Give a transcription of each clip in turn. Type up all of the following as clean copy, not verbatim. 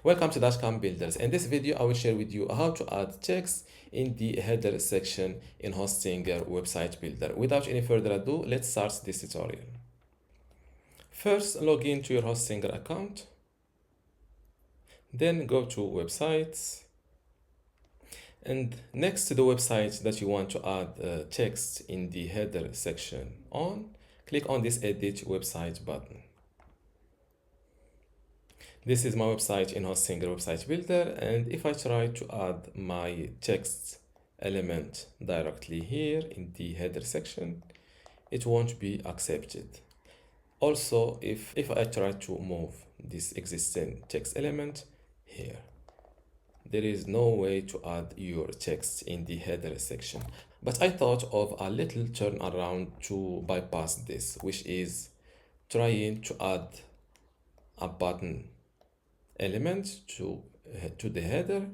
Welcome to dotcom builders. In this video, I will share with you how to add text in the header section in Hostinger website builder. Without any further ado, let's start this tutorial. First, log in to your Hostinger account. Then go to websites. And next to the website that you want to add text in the header section click on this edit website button. This is my website in Hostinger website builder, and if I try to add my text element directly here in the header section, it won't be accepted. Also, if I try to move this existing text element here, there is no way to add your text in the header section. But I thought of a little turnaround to bypass this, which is trying to add a button element to the header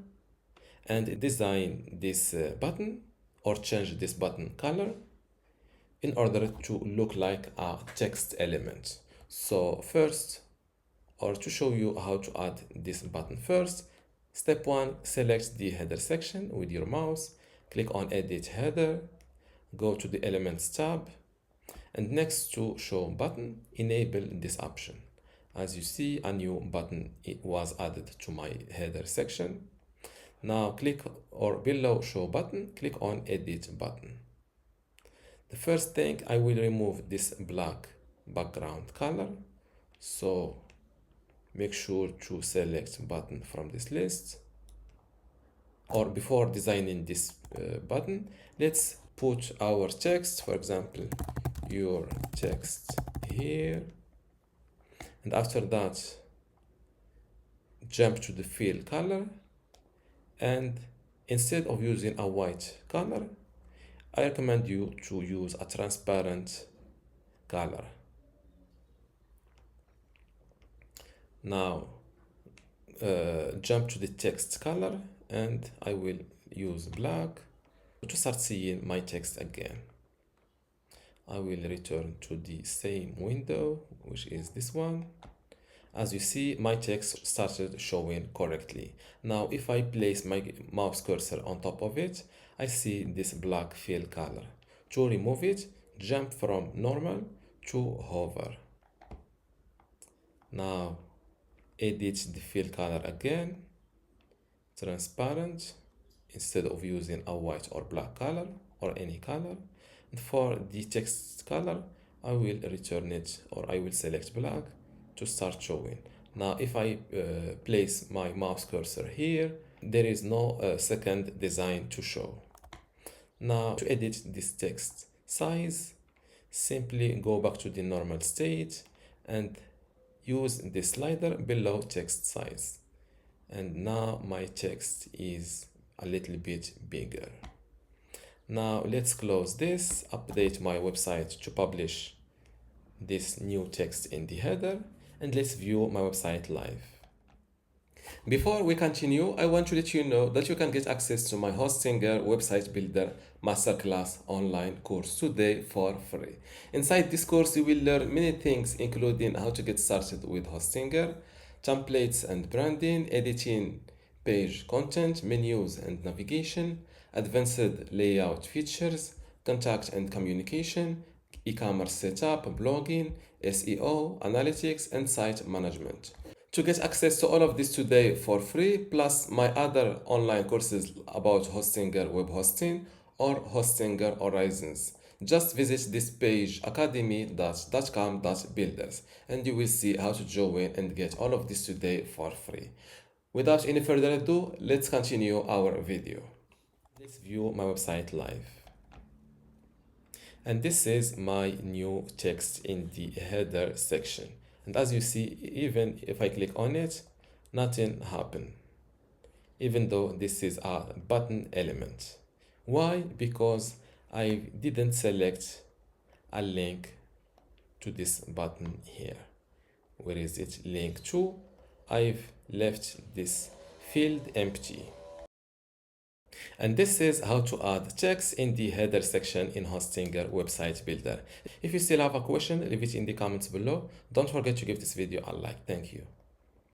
and design this button or change this button color in order to look like a text element. So first, or to show you how to add this button first, step 1, select the header section with your mouse, click on edit header, go to the elements tab, and next to show button, enable this option. As you see, a new button was added to my header section. Now click or below show button, click on edit button. The first thing, I will remove this black background color. So make sure to select button from this list. Or before designing this button, let's put our text, for example, your text here. And after that, jump to the fill color, and instead of using a white color, I recommend you to use a transparent color. Now jump to the text color, and I will use black to start seeing my text again. I will return to the same window, which is this one. As you see, my text started showing correctly. Now, if I place my mouse cursor on top of it, I see this black fill color. To remove it, jump from normal to hover. Now, edit the fill color again, transparent, instead of using a white or black color or any color. And for the text color, I will return it, or I will select black to start showing. Now, if I place my mouse cursor here, there is no second design to show. Now, to edit this text size, simply go back to the normal state and use the slider below text size. And now my text is a little bit bigger. Now let's close this, update my website to publish this new text in the header, and let's view my website live. Before we continue, I want to let you know that you can get access to my Hostinger website builder masterclass online course today for free. Inside this course, you will learn many things, including how to get started with Hostinger, templates and branding, editing page content, menus and navigation, advanced layout features, contact and communication, e-commerce setup, blogging, SEO, analytics, and site management. To get access to all of this today for free, plus my other online courses about Hostinger web hosting or Hostinger Horizons, just visit this page academy.dotcom.builders, and you will see how to join and get all of this today for free. Without any further ado, let's continue our video. Let's view my website live. And this is my new text in the header section. And as you see, even if I click on it, nothing happened, even though this is a button element. Why? Because I didn't select a link to this button here. Where is it? Link to? I've left this field empty. And this is how to add text in the header section in Hostinger website builder. If you still have a question, leave it in the comments below. Don't forget to give this video a like. Thank you.